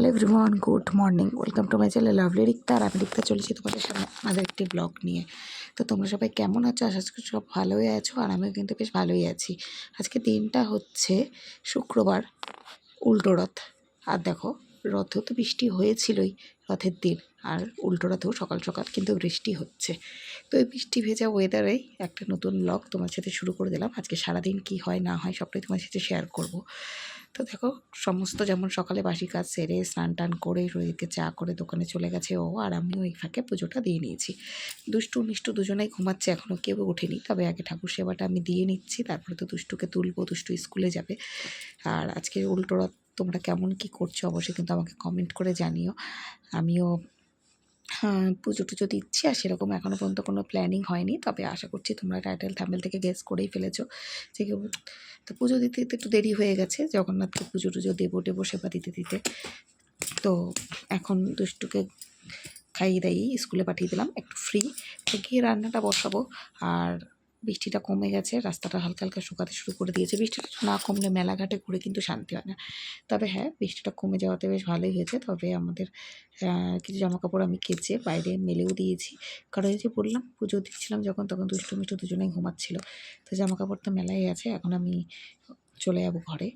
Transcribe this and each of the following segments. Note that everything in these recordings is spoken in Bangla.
Hello everyone, good morning. Welcome to my channel lovely Rikta. আর আমি রিক্তা চলেছি তোমাদের সামনে আমাদের একটি ব্লগ নিয়ে। তো তোমরা সবাই কেমন আছো? আশা করি সব ভালোই আছো, আর আমিও কিন্তু বেশ ভালোই আছি। আজকে দিনটা হচ্ছে শুক্রবার, উল্টো রথ। আর দেখো, রথেও তো বৃষ্টি হয়েছিলই রথের দিন, আর উল্টো রথেও সকাল সকাল কিন্তু বৃষ্টি হচ্ছে। তো এই বৃষ্টি ভেজা ওয়েদারেই একটা নতুন ব্লগ তোমার সাথে শুরু করে দিলাম। আজকে সারাদিন কি হয় না হয় সবটাই তোমার সাথে শেয়ার করব। তো দেখো, সমস্ত যেমন সকালে বাসি কাজ সেরে স্নান টান করে রোহিতকে চা করে দোকানে চলে গেছে ও, আর আমিও এই ফাঁকে পুজোটা দিয়ে নিয়েছি। দুষ্টু মিষ্টু দুজনেই ঘুমাচ্ছে, এখনও কেউ ওঠেনি। তবে আগে ঠাকুর সেবাটা আমি দিয়ে নিচ্ছি, তারপরে তো দুষ্টুকে তুলবো, দুষ্টু স্কুলে যাবে। আর আজকে উল্টো রথ তোমরা কেমন কি করছো অবশ্যই কিন্তু আমাকে কমেন্ট করে জানিও। আমিও পুজো টুজো দিচ্ছি, আর সেরকম এখনও পর্যন্ত কোনো প্ল্যানিং হয়নি। তবে আশা করছি তোমরা টাইটেল থাম্বনেল থেকে গেস করেই ফেলেছো যে তো পুজো দিতে দিতে একটু দেরি হয়ে গেছে। জগন্নাথকে পুজো টুজো দেবো সেবা দিতে দিতে। তো এখন দুষ্টুকে খাইয়ে দাইয়ে স্কুলে পাঠিয়ে দিলাম, একটু ফ্রি গিয়ে রান্নাটা বসাবো। আর বৃষ্টিটা কমে গেছে, রাস্তাটা হালকা হালকা শুকাতে শুরু করে দিয়েছে। বৃষ্টিটা না কমলে মেলাঘাটে ঘুরে কিন্তু শান্তি হয় না। তবে হ্যাঁ, বৃষ্টিটা কমে যাওয়াতে বেশ ভালোই হয়েছে। তবে আমাদের কিছু জামাকাপড় আমি কেচে বাইরে মেলেও দিয়েছি, কারণ এই যে বললাম পুজো দিচ্ছিলাম যখন, তখন দুষ্টু মিষ্টু দুজনেই ঘুমাচ্ছিল। তো জামাকাপড় তো মেলাই আছে। এখন আমি চলে যাবো ঘরে,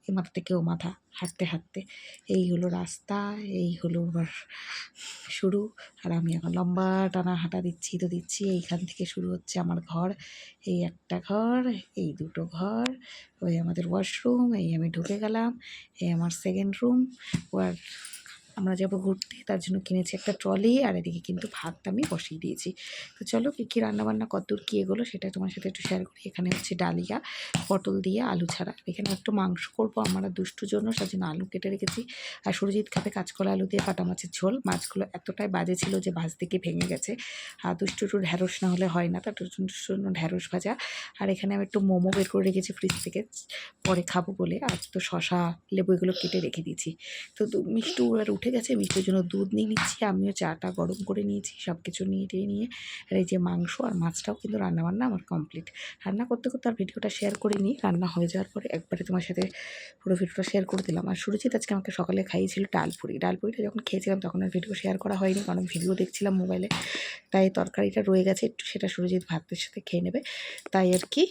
এ মাথা থেকে ও মাথা হাঁটতে হাঁটতে। এই হলো রাস্তা, এই হলো আবার শুরু। আর আমি এখন লম্বা টানা হাঁটা দিচ্ছি তো দিচ্ছি। এইখান থেকে শুরু হচ্ছে আমার ঘর। এই একটা ঘর, এই দুটো ঘর, ওই আমাদের ওয়াশরুম, এই আমি ঢুকে গেলাম, এই আমার সেকেন্ড রুম। আর আমরা যাবো ঘুরতে, তার জন্য কিনেছি একটা ট্রলি। আর এদিকে কিন্তু ভাতটা আমি বসিয়ে দিয়েছি। তো চলো কী কী রান্নাবান্না কতদূর কী এগোলো সেটা তোমার সাথে একটু শেয়ার করি। এখানে হচ্ছে ডালিয়া, পটল দিয়ে আলু ছাড়া। এখানে একটু মাংস করবো আমার আর দুষ্টুর জন্য, তার জন্য আলু কেটে রেখেছি। আর সুরজিৎ খাবে কাঁচকলা আলু দিয়ে কাটা মাছের ঝোল। মাছগুলো এতটাই বাজে ছিল যে ভাজতে গিয়ে ভেঙে গেছে। আর দুষ্টুর ঢ্যাঁড়স না হলে হয় না, তার জন্য ঢ্যাঁড়স ভাজা। আর এখানে আমি একটু মোমো বের করে রেখেছি ফ্রিজ থেকে, পরে খাবো বলে। আজ তো শশা লেবু এগুলো কেটে রেখে দিয়েছি। তো মিষ্টু আর উঠে গেছে, মিষ্টির জন্য দুধ নিয়ে নিচ্ছি। আমিও চাটা গরম করে নিয়েছি, সব কিছু নিয়ে আর এই যে মাংস আর মাছটাও কিন্তু রান্নাবান্না আমার কমপ্লিট। রান্না করতে করতে আর ভিডিওটা শেয়ার করিনি, রান্না হয়ে যাওয়ার পরে একবারে তোমার সাথে পুরো ভিডিওটা শেয়ার করে দিলাম। আর সুরজিৎ আজকে আমাকে সকালে খাইয়েছিল ডালপুরিটা যখন খেয়েছিলাম তখন আর ভিডিও শেয়ার করা হয়নি, কারণ ভিডিও দেখছিলাম মোবাইলে। তাই তরকারিটা রয়ে গেছে একটু, সেটা সুরজিৎ ভাতের সাথে খেয়ে নেবে, তাই আর কি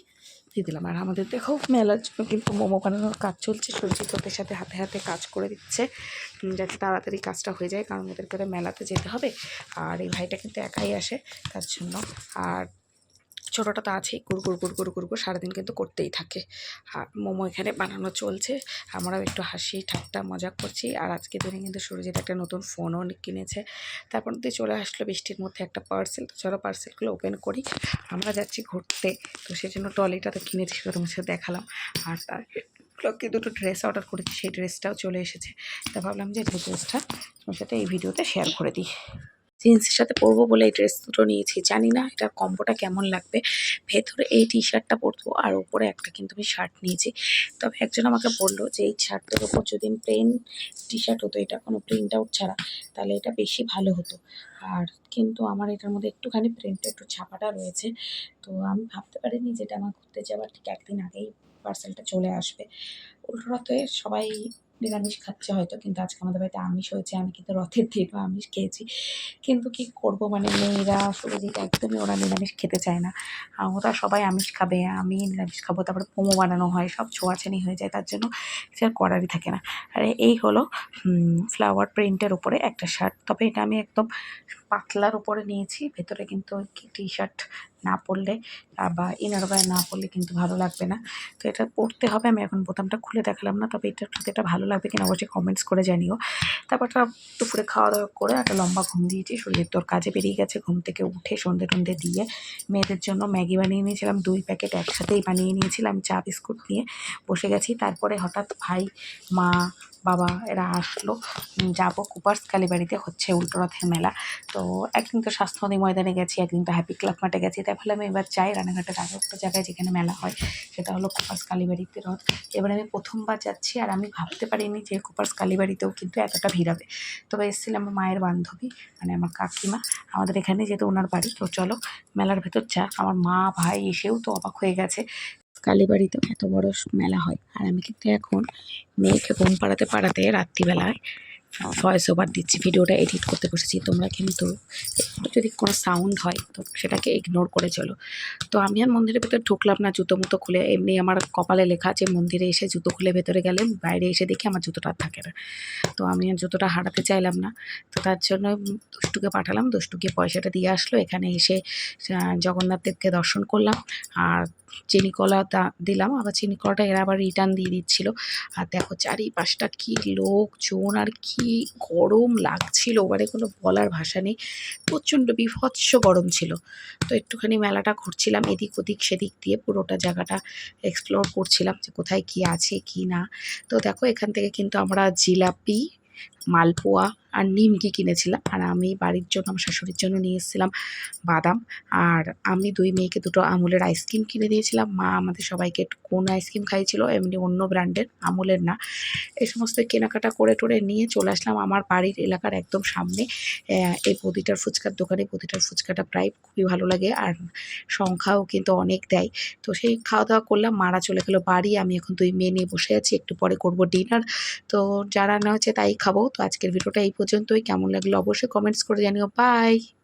দিয়ে দিলাম। আর আমাদের দেখো মেলার জন্য কিন্তু মোমো বানানোর কাজ চলছে। সুরজিৎ ওদের সাথে হাতে হাতে কাজ করে দিচ্ছে যাতে তাড়াতাড়ি কাজটা হয়ে যায়, কারণ ওদের করে মেলাতে যেতে হবে। আর এই ভাইটা কিন্তু একাই আসে তার জন্য। আর ছোটোটা তো আছেই, গুড় সারাদিন কিন্তু করতেই থাকে। আর মোমো এখানে বানানো চলছে, আমরাও একটু হাসি ঠাট্টা মজা করছি। আর আজকে দিনে কিন্তু সুরজিৎ একটা নতুন ফোনও কিনেছে। তারপর দিয়ে চলে আসলো বৃষ্টির মধ্যে একটা পার্সেল। তো চলো পার্সেলগুলো ওপেন করি। আমরা যাচ্ছি ঘুরতে, তো সেই জন্য ট্রলিটা তো কিনেছি, সেটা তোমার সাথে দেখালাম। আর তার দুটো ড্রেস অর্ডার করেছি, সেই ড্রেসটাও চলে এসেছে। তা ভাবলাম যে ড্রেসটা তোমার সাথে এই ভিডিওতে শেয়ার করে দিই। জিন্সের সাথে পরবো বলে এই ড্রেস দুটো নিয়েছি। জানি না এটার কম্বোটা কেমন লাগবে। ভেতরে এই টি শার্টটা পরবো, আর উপরে একটা কিন্তু আমি শার্ট নিয়েছি। তবে একজন আমাকে বললো যে এই শার্টের ওপর যদি প্লেন টি শার্ট হতো, এটা কোনো প্রিন্ট আউট ছাড়া, তাহলে এটা বেশি ভালো হতো। আর কিন্তু আমার এটার মধ্যে একটুখানি প্রিন্টটা একটু ছাপাটা রয়েছে। তো আমি ভাবতে পারিনি যেটা আমার ঘুরতে যাওয়ার ঠিক একদিন আগেই পার্সেলটা চলে আসবে। উল্টো রথে সবাই নিরামিষ খাচ্ছে হয়তো, কিন্তু আজকে আমাদের বাড়িতে আমিষ হয়েছে। আমি কিন্তু রথের দিনও আমিষ খেয়েছি, কিন্তু কি করব, মানে মেয়েরা সুরজিৎ একদমই ওরা নিরামিষ খেতে চায় না। ওরা সবাই আমিষ খাবে, আমি নিরামিষ খাবো। তারপরে মোমো বানানো হয়, সব ছোঁয়াছানি হয়ে যায়, তার জন্য কিছু আর করারই থাকে না। আর এই হলো ফ্লাওয়ার প্রিন্টের উপরে একটা শার্ট। তবে এটা আমি একদম পাতলার উপরে নিয়েছি। ভেতরে কিন্তু টি শার্ট না পরলে বা ইনার ওয়্যার না পরলে কিন্তু ভালো লাগবে না। তো এটা পরতে হবে। আমি এখন বোতামটা খুলে দেখালাম না, তবে এটার সাথে এটা ভালো লাগবে কিনা অবশ্যই কমেন্টস করে জানিও। তারপরটা দুপুরে খাওয়া দাওয়া করে একটা লম্বা ঘুম দিয়েছি। শরীর তোর কাজে বেরিয়ে গেছে। ঘুম থেকে উঠে সন্ধে টন্ধে দিয়ে মেয়েদের জন্য ম্যাগি বানিয়ে নিয়েছিলাম, 2 প্যাকেট একসাথেই বানিয়ে নিয়েছিলাম। চা বিস্কুট নিয়ে বসে গেছি। তারপরে হঠাৎ ভাই, মা, বাবা এরা আসলো। যাবো কুপার্স কালীবাড়িতে, হচ্ছে উল্টো রথের মেলা। তো একদিন তো স্বাস্থ্যবাদী ময়দানে গেছি, একদিন তো হ্যাপি ক্লাব মাঠে গেছি। তাই ফলে আমি এবার যাই রানাঘাটের আরও একটা জায়গায় যেখানে মেলা হয়, সেটা হলো কুপার্স কালীবাড়িতে রথ। এবার আমি প্রথমবার যাচ্ছি, আর আমি ভাবতে পারিনি যে কুপার্স কালীবাড়িতেও কিন্তু এতটা ভিড় হবে। তবে এসেছিলাম আমার মায়ের বান্ধবী, মানে আমার কাকিমা, আমাদের এখানে যেহেতু ওনার বাড়ি। তো চলো মেলার ভেতর যা। আমার মা ভাই এসেও তো অবাক হয়ে গেছে, কালীবাড়িতেও এত বড় মেলা হয়। আর আমি কিন্তু এখন মেয়েকে ঘুম পাড়াতে রাত্রিবেলায় ভয়েস ওভার দিচ্ছি, ভিডিওটা এডিট করতে বসেছি। তোমরা কিন্তু একটু যদি কোনো সাউন্ড হয় তো সেটাকে ইগনোর করে চলো। তো আমি আর মন্দিরের ভেতরে ঢুকলাম না জুতো মুতো খুলে, এমনি আমার কপালে লেখা যে মন্দিরে এসে জুতো খুলে ভেতরে গেলে বাইরে এসে দেখি আমার জুতোটা আর থাকে না। তো আমি আর জুতোটা হারাতে চাইলাম না, তো তার জন্য দুষ্টুকে পাঠালাম, দুষ্টু গিয়ে পয়সাটা দিয়ে আসলো। এখানে এসে জগন্নাথ দেবকে দর্শন করলাম আর চিনি কলা দিলাম, আবার চিনি কলাটা এরা আবার রিটার্ন দিয়ে দিচ্ছিলো। আর দেখো চারিপাশটা কি লোকজন আর কি গরম লাগছিল, মানে কোনো বলার ভাষা নেই, প্রচণ্ড বীভৎস গরম ছিল। তো একটুখানি মেলাটা ঘুরছিলাম এদিক ওদিক সেদিক দিয়ে, পুরোটা জায়গাটা এক্সপ্লোর করছিলাম যে কোথায় কি আছে কি না। তো দেখো এখান থেকে কিন্তু আমরা জিলাপি, মালপোয়া আর নিমকি কিনেছিলাম, আর আমি বাড়ির জন্য আমার শাশুড়ির জন্য নিয়ে এসেছিলাম বাদাম, আর আমি দুই মেয়েকে দুটো আমুলের আইসক্রিম কিনে দিয়েছিলাম। মা আমাদের সবাইকে কোন আইসক্রিম খাইয়েছিল, এমনি অন্য ব্র্যান্ডের, আমুলের না। এই সমস্ত কেনাকাটা করে টোরে নিয়ে চলে আসলাম আমার বাড়ির এলাকার একদম সামনে এই প্রতিটার ফুচকার দোকানে। প্রতিটার ফুচকাটা প্রায় খুবই ভালো লাগে আর সংখ্যাও কিন্তু অনেক দেয়। তো সেই খাওয়া দাওয়া করলাম, মারা চলে গেলো বাড়ি, আমি এখন দুই মেয়ে নিয়ে বসে আছি, একটু পরে করব ডিনার। তো যা রান্না হচ্ছে তাই খাবো। তো আজকের ভিডিওটা এই পর্যন্তই, কেমন লাগলো অবশ্যই কমেন্টস করে জানিও। বাই।